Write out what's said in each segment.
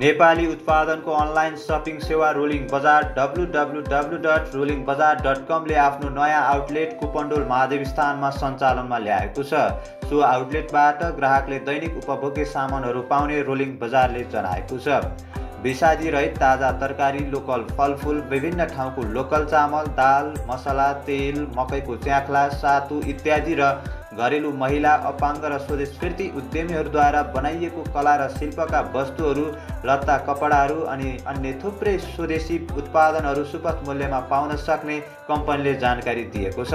नेपाली उत्पादनको online shopping सेवा rolling बजार www.rolingbazar.com ले आफ्नो नयाँ आउटलेट कुपन्डोल महादेव स्थानमा सञ्चालनमा ल्याएको छ। सो आउटलेटबाट ग्राहकले दैनिक उपभोग्य सामानहरू पाउने रोलिङ बजारले जनाएको छ। विषादी रहित ताजा तरकारी, लोकल फलफुल, विभिन्न ठाउँको लोकल चामल, दाल, मसला, तेल, मकैको च्याख्ला, सातु इत्यादि र घरेलु महिला, अपाङ्ग र स्वदेशफिर्ती उद्यमीहरूद्वारा बनाइएको कला र शिल्पका वस्तुहरू, लत्ता, कपडाहरू अनि अन्य थुप्रै स्वदेशी उत्पादनहरू सुपथ मूल्यमा पाउन सक्ने कम्पनीले जानकारी दिएको छ।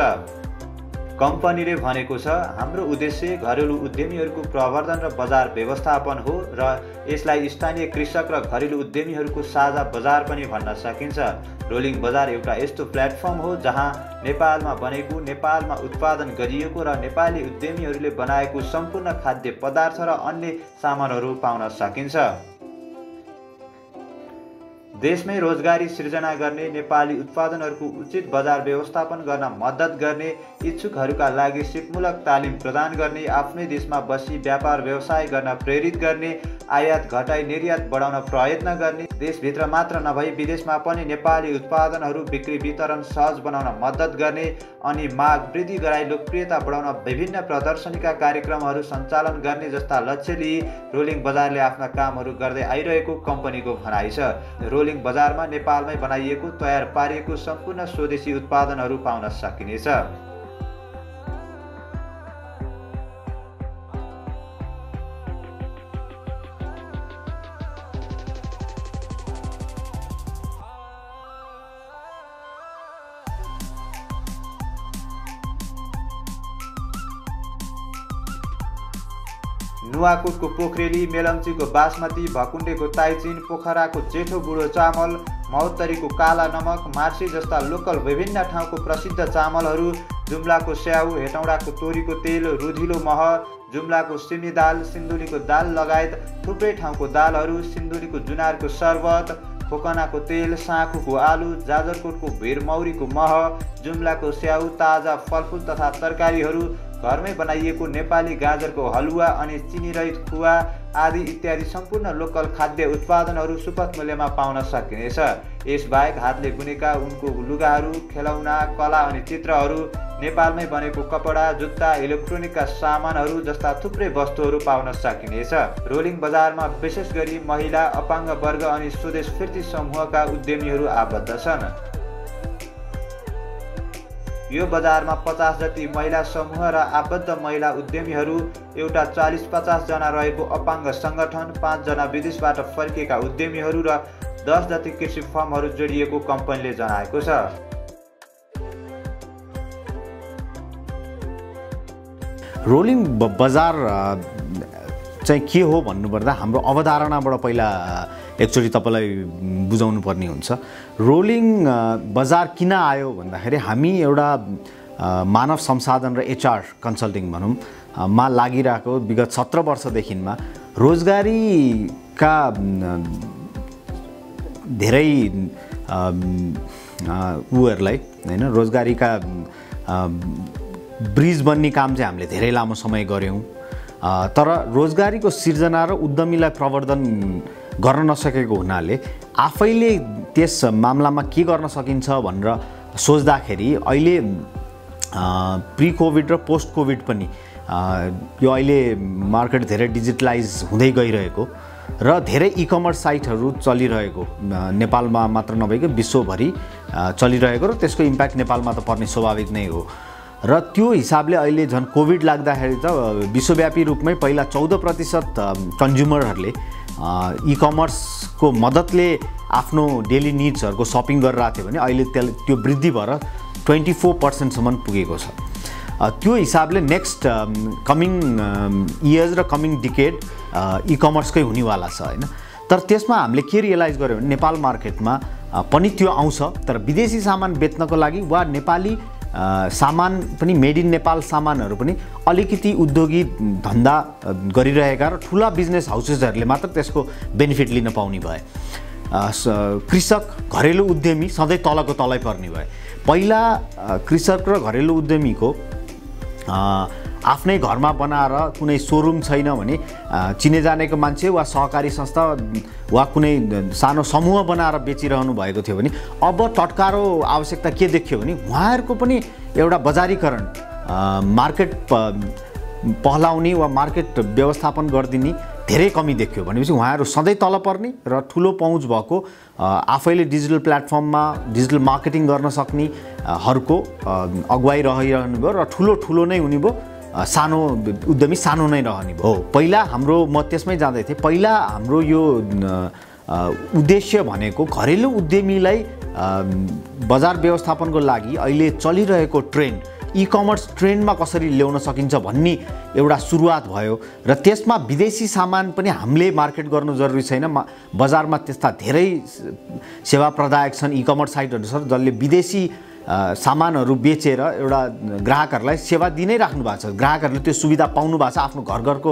कम्पनीले भनेको छ, हाम्रो उद्देश्य घरेलु उद्यमीहरूको प्रवर्धन र बजार व्यवस्थापन हो र यसलाई स्थानीय कृषक र घरेलु उद्यमीहरूको साझा बजार पनि भन्न सकिन्छ। रोलिङ बजार एउटा यस्तो प्लेटफर्म हो जहाँ नेपालमा बनेको, नेपालमा उत्पादन गरिएको र नेपाली उद्यमीहरूले बनाएको सम्पूर्ण खाद्य पदार्थ र अन्य सामानहरू पाउन सकिन्छ। देशमै रोजगारी सिर्जना गर्ने, नेपाली उत्पादनहरूको उचित बजार व्यवस्थापन गर्न मद्दत गर्ने, इच्छुकहरूका लागि सिपमूलक तालिम प्रदान गर्ने, आफ्नै देशमा बसी व्यापार व्यवसाय गर्न प्रेरित गर्ने, आयात घटाई निर्यात बढाउन प्रयत्न गर्ने, देशभित्र मात्र नभई विदेशमा पनि नेपाली उत्पादनहरू बिक्री वितरण सहज बनाउन मद्दत गर्ने अनि माग वृद्धि गराई लोकप्रियता बढाउन विभिन्न प्रदर्शनीका कार्यक्रमहरू सञ्चालन गर्ने जस्ता लक्ष्य लिई रोलिङ बजारले आफ्ना कामहरू गर्दै आइरहेको कम्पनीको भनाइ छ। रोलिङ बजारमा नेपालमै बनाइएको, तयार पारिएको सम्पूर्ण स्वदेशी उत्पादनहरू पाउन सकिनेछ। नुवाकोटको पोखरेली, मेलम्चीको बासमती, भकुण्डेको ताइचिन, पोखराको जेठो बुढो चामल, महोत्तरीको काला नमक, मार्सी जस्ता लोकल विभिन्न ठाउँको प्रसिद्ध चामलहरू, जुम्लाको स्याउ, हेटौँडाको तोरीको तेल, रुधिलो मह, जुम्लाको सिमी दाल, सिन्धुलीको दाल लगायत थुप्रै ठाउँको दालहरू, सिन्धुलीको जुनारको शरबत, खोकनाको तेल, साँखुको आलु, जाजरकोटको भिरमौरीको मह, जुम्लाको स्याउ, ताजा फलफुल तथा तरकारीहरू, घरमै बनाइएको नेपाली गाजरको हलुवा अनि चिनीरहित खुवा आदि इत्यादि सम्पूर्ण लोकल खाद्य उत्पादनहरू सुपथ मूल्यमा पाउन सकिनेछ। यसबाहेक हातले बुनेका उनको लुगाहरू, खेलौना, कला अनि चित्रहरू, नेपालमै बनेको कपडा, जुत्ता, इलेक्ट्रोनिकका सामानहरू जस्ता थुप्रै वस्तुहरू पाउन सकिनेछ। रोलिङ बजारमा विशेष गरी महिला, अपाङ्ग वर्ग अनि स्वदेशफिर्ती समूहका उद्यमीहरू आबद्ध छन्। यो बजारमा 50 जति महिला समूह र आबद्ध महिला उद्यमीहरू, एउटा 40-50 जना रहेको अपाङ्ग सङ्गठन, 5 जना विदेशबाट फर्किएका उद्यमीहरू र 10 जति कृषि फर्महरू जोडिएको कम्पनीले जनाएको छ। रोलिङ बजार चाहिँ के हो भन्नुपर्दा हाम्रो अवधारणाबाट पहिला एकचोटि तपाईँलाई बुझाउनु पर्ने हुन्छ। रोलिङ बजार किन आयो भन्दाखेरि हामी एउटा मानव संसाधन र HR कन्सल्टिङ भनौँ मा लागिरहेको विगत 17 वर्षदेखिमा रोजगारीका धेरै उहरूलाई हैन रोजगारीका ब्रिज बन्ने काम चाहिँ हामीले धेरै लामो समय गऱ्यौँ, तर रोजगारीको सिर्जना र उद्यमीलाई प्रवर्धन गर्न नसकेको हुनाले आफैले त्यस मामलामा के गर्न सकिन्छ भनेर सोच्दाखेरि अहिले प्री कोभिड र पोस्ट कोभिड पनि यो अहिले मार्केट धेरै डिजिटलाइज हुँदै गइरहेको र धेरै ई-कमर्स साइटहरू चलिरहेको, नेपालमा मात्र नभएको विश्वभरि चलिरहेको र त्यसको इम्प्याक्ट नेपालमा त पर्ने स्वाभाविक नै हो। र त्यो हिसाबले अहिले झन् कोभिड लाग्दाखेरि त विश्वव्यापी रूपमै पहिला 14% कन्ज्युमरहरूले ई-कमर्सको मद्दतले आफ्नो डेली निड्सहरूको सपिङ गरिरहेको थियो भने अहिले त्यो वृद्धि भएर 24% पुगेको छ। त्यो हिसाबले नेक्स्ट कमिङ इयर्स र कमिङ डिकेड ई-कमर्सकै हुनेवाला छ हैन। तर त्यसमा हामीले के रियलाइज गर्यो भने नेपाल मार्केटमा पनि त्यो आउँछ, तर विदेशी सामान बेच्नको लागि वा नेपाली सामान पनि मेड इन नेपाल सामानहरू पनि अलिकति उद्योगी धन्दा गरिरहेका र ठुला बिजनेस हाउसेसहरूले मात्र त्यसको बेनिफिट लिन पाउने भए। कृषक, घरेलु उद्यमी सधैँ तलको तलै पर्ने भए। पहिला कृषक र घरेलु उद्यमीको आफ्नै घरमा बनाएर कुनै सोरुम छैन भने चिने जानेको मान्छे वा सहकारी संस्था वा कुनै सानो समूह बनाएर बेचिरहनु भएको थियो भने अब टटकारो आवश्यकता के देखियो भने उहाँहरूको पनि एउटा बजारीकरण मार्केट पहलाउने वा मार्केट व्यवस्थापन गरिदिने धेरै कमी देखियो भनेपछि उहाँहरू सधैँ तल पर्ने र ठुलो पहुँच भएको आफैले डिजिटल प्लेटफर्ममा डिजिटल मार्केटिङ गर्न सक्ने हरूको अगुवाई रहिरहनु भयो र ठुलो नै हुने भयो, सानो उद्यमी सानो नै रहने भयो। पहिला हाम्रो म त्यसमै जाँदै थिएँ, पहिला हाम्रो यो उद्देश्य भनेको घरेलु उद्यमीलाई बजार व्यवस्थापनको लागि अहिले चलिरहेको ट्रेन्ड ई-कमर्स ट्रेन्डमा कसरी ल्याउन सकिन्छ भन्ने एउटा सुरुवात भयो र त्यसमा विदेशी सामान पनि हामीले मार्केट गर्नु जरुरी छैन। बजारमा त्यस्ता धेरै सेवा प्रदायक छन्, ई-कमर्स साइटहरू छन् जसले विदेशी सामानहरू बेचेर एउटा ग्राहकहरूलाई सेवा दिनै राख्नु भएको छ। ग्राहकहरूले त्यो सुविधा पाउनु भएको छ, आफ्नो घरको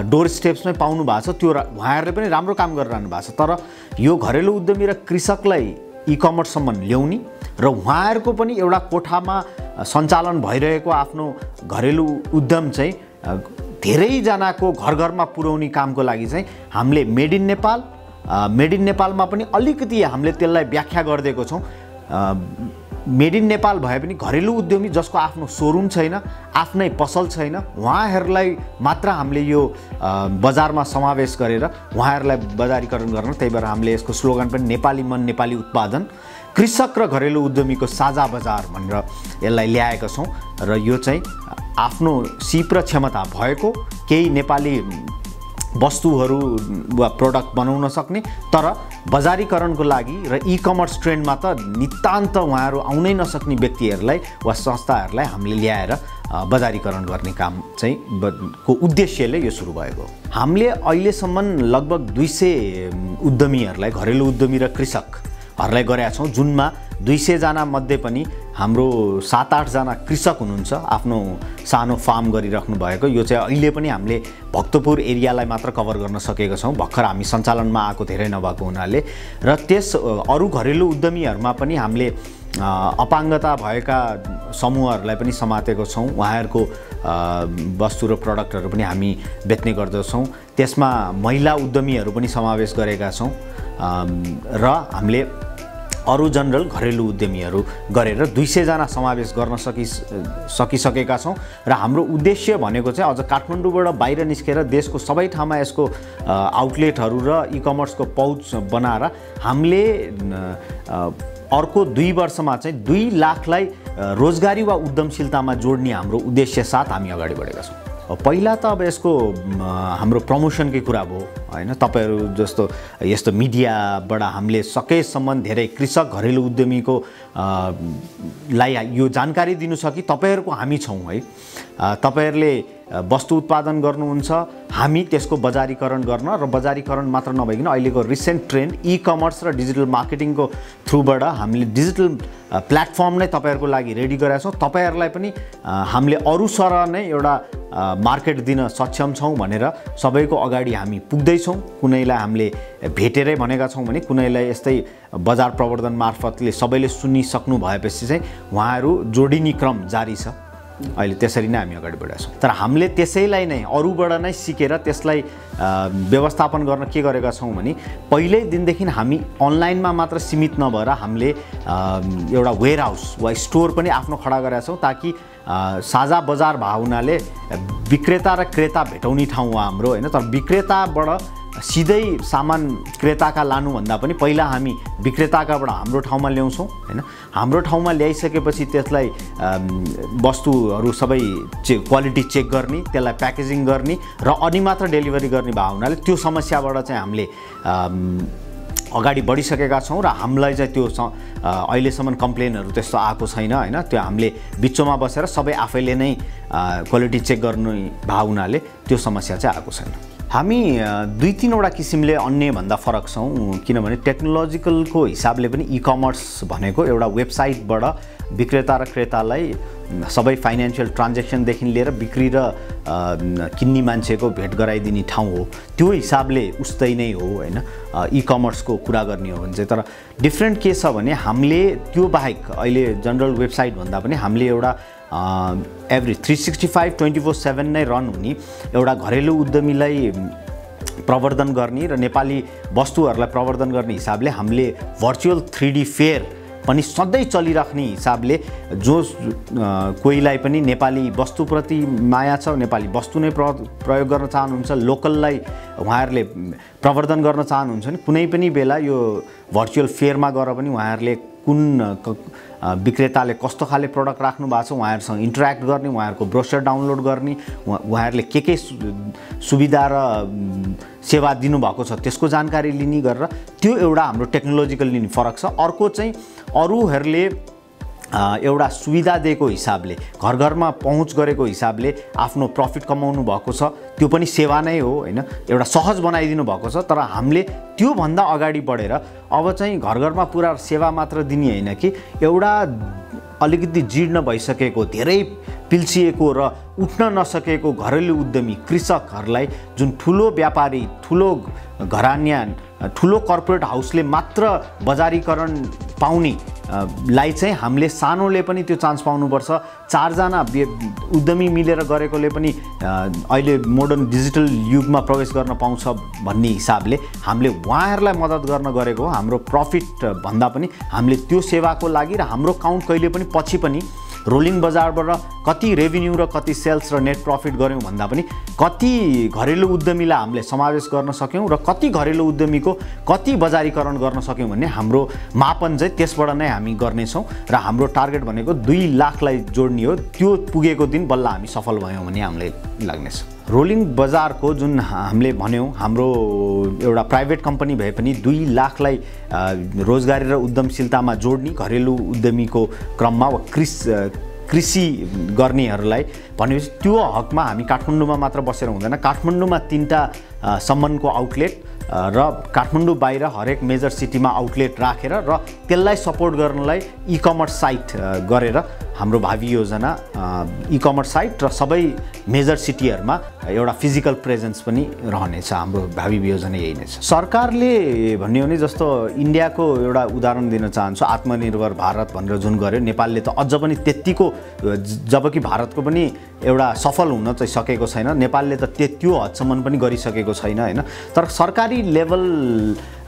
डोर स्टेप्समै पाउनु भएको छ। त्यो उहाँहरूले पनि राम्रो काम गरिरहनु भएको छ। तर यो घरेलु उद्यमी र कृषकलाई ई-कमर्ससम्म ल्याउने र उहाँहरूको पनि एउटा कोठामा सञ्चालन भइरहेको आफ्नो घरेलु उद्यम चाहिँ धेरैजनाको घरमा पुर्याउने कामको लागि चाहिँ हामीले मेड इन नेपालमा पनि अलिकति हामीले त्यसलाई व्याख्या गरिदिएको छौँ। मेड इन नेपाल भए पनि घरेलु उद्यमी जसको आफ्नो सोरुम छैन, आफ्नै पसल छैन, उहाँहरूलाई मात्र हामीले यो बजारमा समावेश गरेर उहाँहरूलाई बजारीकरण गर्न, त्यही भएर हामीले यसको स्लोगन पनि नेपाली मन नेपाली उत्पादन कृषक र घरेलु उद्यमीको साझा बजार भनेर यसलाई ल्याएका छौँ। र यो चाहिँ आफ्नो सिप र क्षमता भएको केही नेपाली वस्तुहरू वा प्रोडक्ट बनाउन सक्ने तर बजारीकरणको लागि र ई-कमर्स ट्रेन्डमा त नितान्त उहाँहरू आउनै नसक्ने व्यक्तिहरूलाई वा संस्थाहरूलाई हामीले ल्याएर बजारीकरण गर्ने काम चाहिँ को उद्देश्यले यो सुरु भएको हो। हामीले अहिलेसम्म लगभग 200 उद्यमीहरूलाई, घरेलु उद्यमी र कृषकहरूलाई गरेका छौँ, जुनमा 200 जना मध्ये पनि हाम्रो 7-8 जना कृषक हुनुहुन्छ, आफ्नो सानो फार्म गरिराख्नु भएको। यो चाहिँ अहिले पनि हामीले भक्तपुर एरियालाई मात्र कभर गर्न सकेका छौँ, भर्खर हामी सञ्चालनमा आएको धेरै नभएको हुनाले। र त्यस अरू घरेलु उद्यमीहरूमा पनि हामीले अपाङ्गता भएका समूहहरूलाई पनि समातेको छौँ। उहाँहरूको वस्तु र प्रडक्टहरू पनि हामी बेच्ने गर्दछौँ। त्यसमा महिला उद्यमीहरू पनि समावेश गरेका छौँ र हामीले अरू जनरल घरेलु उद्यमीहरू गरेर 200 जना समावेश गर्न सकिसकेका छौँ। र हाम्रो उद्देश्य भनेको चाहिँ अझ काठमाडौँबाट बाहिर निस्केर देशको सबै ठाउँमा यसको आउटलेटहरू र ई-कमर्सको पहुँच बनाएर हामीले अर्को 2 वर्षमा चाहिँ 2 लाखलाई रोजगारी वा उद्यमशीलतामा जोड्ने हाम्रो उद्देश्य साथ हामी अगाडि बढेका छौँ। पहिला त अब यसको हाम्रो प्रमोसनकै कुरा भयो हैन। तपाईहरु जस्तो यस्तो मिडियाबाट हामीले सकेसम्म धेरै कृषक घरेलु उद्यमीको लाई यो जानकारी दिनु छ कि तपाईहरुको हामी छौं है। तपाईहरुले वस्तु उत्पादन गर्नुहुन्छ, हामी त्यसको बजारीकरण गर्न र बजारीकरण मात्र नभइकन अहिलेको रिसेन्ट ट्रेन्ड ई-कमर्स र डिजिटल मार्केटिङको थ्रुबाट हामीले डिजिटल प्लेटफर्म नै तपाईहरुको लागि रेडी गरेका छौं। तपाईहरुलाई पनि हामीले अरु सरह नै एउटा मार्केट दिन सक्षम छौं भनेर सबैको अगाडि हामी पुग्दै छौं। कुनैलाई हामीले भेटेरै भनेका छौं भने कुनैलाई यस्तै बजार प्रवर्धन मार्फतले सबैले सुनिसक्नु भएपछि चाहिँ उहाँहरु जोडिने क्रम जारी छ। अहिले त्यसरी नै हामी अगाडि बढेका छौं। तर हामीले त्यसैलाई नै अरूबाट नै सिकेर त्यसलाई व्यवस्थापन गर्न के गरेका छौं भने पहिल्यै दिनदेखि हामी अनलाइनमा मात्र सीमित नभएर हामीले एउटा वेयरहाउस वा स्टोर पनि आफ्नो खडा गरेका छौं ताकि साझा बजार भावनाले विक्रेता र क्रेता भेटाउने ठाउँ हो हाम्रो हैन। तर विक्रेताबाट सिधै सामान क्रेताका लानु भन्दा पनि पहिला हामी विक्रेताकाबाट हाम्रो ठाउँमा ल्याउँछौं हैन। हाम्रो ठाउँमा ल्याइसकेपछि त्यसलाई वस्तुहरू सबै क्वालिटी चेक गर्ने, त्यसलाई प्याकेजिङ गर्ने र अनि मात्र डेलिभरी गर्ने भावनाले त्यो समस्याबाट चाहिँ हामीले अगाडि बढिसकेका छौं र हामीलाई चाहिँ त्यो अहिलेसम्म कम्प्लेनहरु त्यस्तो आएको छैन हैन। त्यो हामीले बिचमा बसेर सबै आफैले नै क्वालिटी चेक गर्ने भावनाले त्यो समस्या चाहिँ आएको छैन। हामी 2-3 वटा किसिमले अन्य भन्दा फरक छौं किनभने टेक्नोलोजिकलको हिसाबले पनि ई-कमर्स भनेको एउटा वेबसाइटबाट विक्रेता र क्रेतालाई सबै फाइनान्शियल ट्रान्ज्याक्सन देखि लिएर बिक्री र किन्ने मान्छेको भेट गराइदिने ठाउँ हो। त्यो हिसाबले उस्तै नै हो हैन। ई-कमर्सको कुरा गर्ने हो भने चाहिँ तर डिफरेन्ट के छ भने हामीले त्यो बाहेक अहिले जनरल वेबसाइट भन्दा पनि हामीले एउटा एभ्री 365 24/7 नै रन हुने एउटा घरेलु उद्यमीलाई प्रवर्धन गर्ने र नेपाली वस्तुहरूलाई प्रवर्धन गर्ने हिसाबले हामीले भर्चुअल 3D फेयर पनि सधैँ चलिराख्ने हिसाबले जो कोहीलाई पनि नेपाली वस्तुप्रति माया छ, नेपाली वस्तु नै प्रयोग गर्न चाहनुहुन्छ, लोकललाई उहाँहरूले प्रवर्धन गर्न चाहनुहुन्छ भने कुनै पनि बेला यो भर्चुअल फेयरमा गएर पनि उहाँहरूले कुन विक्रेताले कस्तो खाले प्रडक्ट राख्नु भएको छ उहाँहरूसँग इन्टरेक्ट गर्ने, उहाँहरूको ब्रोसर डाउनलोड गर्ने, उहाँहरूले के सुविधा र सेवा दिनुभएको छ त्यसको जानकारी लिने गरेर त्यो एउटा हाम्रो टेक्नोलोजिकल लिने फरक छ। अर्को चाहिँ अरूहरूले एउटा सुविधा दिएको हिसाबले, घर घरमा पहुँच गरेको हिसाबले आफ्नो प्रफिट कमाउनु भएको छ, त्यो पनि सेवा नै हो हैन, एउटा सहज बनाइदिनु भएको छ। तर हामीले त्योभन्दा अगाडि बढेर अब चाहिँ घर घरमा पुरा सेवा मात्र दिने होइन कि एउटा अलिकति जीर्ण भइसकेको, धेरै पिल्सिएको र उठ्न नसकेको घरेलु उद्यमी कृषकहरूलाई जुन ठुलो व्यापारी, ठुलो घरान्या, ठुलो कर्पोरेट हाउसले मात्र बजारीकरण पाउने लाई चाहिँ हामीले सानोले पनि त्यो चान्स पाउनुपर्छ। 4 जना उद्यमी मिलेर गरेकोले पनि अहिले मोडर्न डिजिटल युगमा प्रवेश गर्न पाउँछ भन्ने हिसाबले हामीले उहाँहरूलाई मद्दत गर्न गरेको हो। हाम्रो प्रफिट भन्दा पनि हामीले त्यो सेवाको लागि र हाम्रो काउन्ट कहिले पनि पछि पनि रोलिङ बजारबाट कति रेभिन्यू र कति सेल्स र नेट प्रफिट गऱ्यौँ भन्दा पनि कति घरेलु उद्यमीलाई हामीले समावेश गर्न सक्यौँ र कति घरेलु उद्यमीको कति बजारीकरण गर्न सक्यौँ भन्ने हाम्रो मापन चाहिँ त्यसबाट नै हामी गर्नेछौँ। र हाम्रो टार्गेट भनेको 2 लाखलाई जोड्ने हो। त्यो पुगेको दिन बल्ल हामी सफल भयौँ भन्ने हामीलाई लाग्नेछ। रोलिङ बजारको जुन हामीले भन्यौँ हाम्रो एउटा प्राइभेट कम्पनी भए पनि 2 लाखलाई रोजगारी र उद्यमशीलतामा जोड्ने घरेलु उद्यमीको क्रममा वा कृषि गर्नेहरूलाई भनेपछि त्यो हकमा हामी काठमाडौँमा मात्र बसेर हुँदैन। काठमाडौँमा 3टा सम्मको आउटलेट र काठमाडौँ बाहिर हरेक मेजर सिटीमा आउटलेट राखेर र त्यसलाई सपोर्ट गर्नलाई ई-कमर्स साइट गरेर हाम्रो भावी योजना ई-कमर्स साइट र सबै मेजर सिटीहरूमा एउटा फिजिकल प्रेजेन्स पनि रहनेछ। हाम्रो भावी योजना यही नै छ। सरकारले भन्यो भने जस्तो इन्डियाको एउटा उदाहरण दिन चाहन्छु, आत्मनिर्भर भारत भनेर जुन गर्यो नेपालले त अझ पनि त्यतिको, जबकि भारतको पनि एउटा सफल हुन चाहिँ सकेको छैन, नेपालले त त्यो हदसम्म पनि गरिसकेको छैन हैन। तर सरकारी लेभल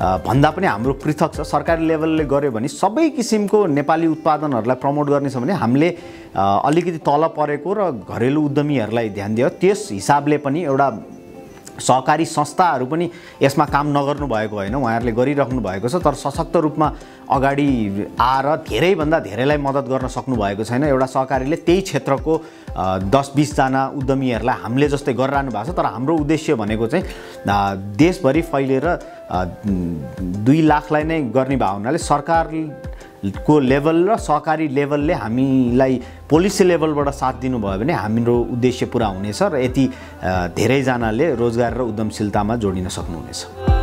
भन्दा पनि हाम्रो पृथक छ। सरकारी लेभलले गर्यो भने सबै किसिमको नेपाली उत्पादनहरूलाई प्रमोट गर्ने छ भने हामीले अलिकति तल परेको र घरेलु उद्यमीहरूलाई ध्यान दियो। त्यस हिसाबले पनि एउटा सहकारी संस्थाहरू पनि यसमा काम नगर्नु भएको होइन, उहाँहरूले गरिराख्नु भएको छ। तर सशक्त रूपमा अगाडि आएर धेरैभन्दा धेरैलाई मद्दत गर्न सक्नु भएको छैन। एउटा सहकारीले त्यही क्षेत्रको 10-20 जना उद्यमीहरूलाई हामीले जस्तै गरिरहनु भएको छ। तर हाम्रो उद्देश्य भनेको चाहिँ देशभरि फैलिएर 2 लाखलाई नै गर्ने भएको हुनाले सरकारको लेभल र सहकारी लेभलले हामीलाई पोलिसी लेभलबाट साथ दिनुभयो भने हाम्रो उद्देश्य पुरा हुनेछ र यति धेरैजनाले रोजगार र उद्यमशीलतामा जोडिन सक्नुहुनेछ।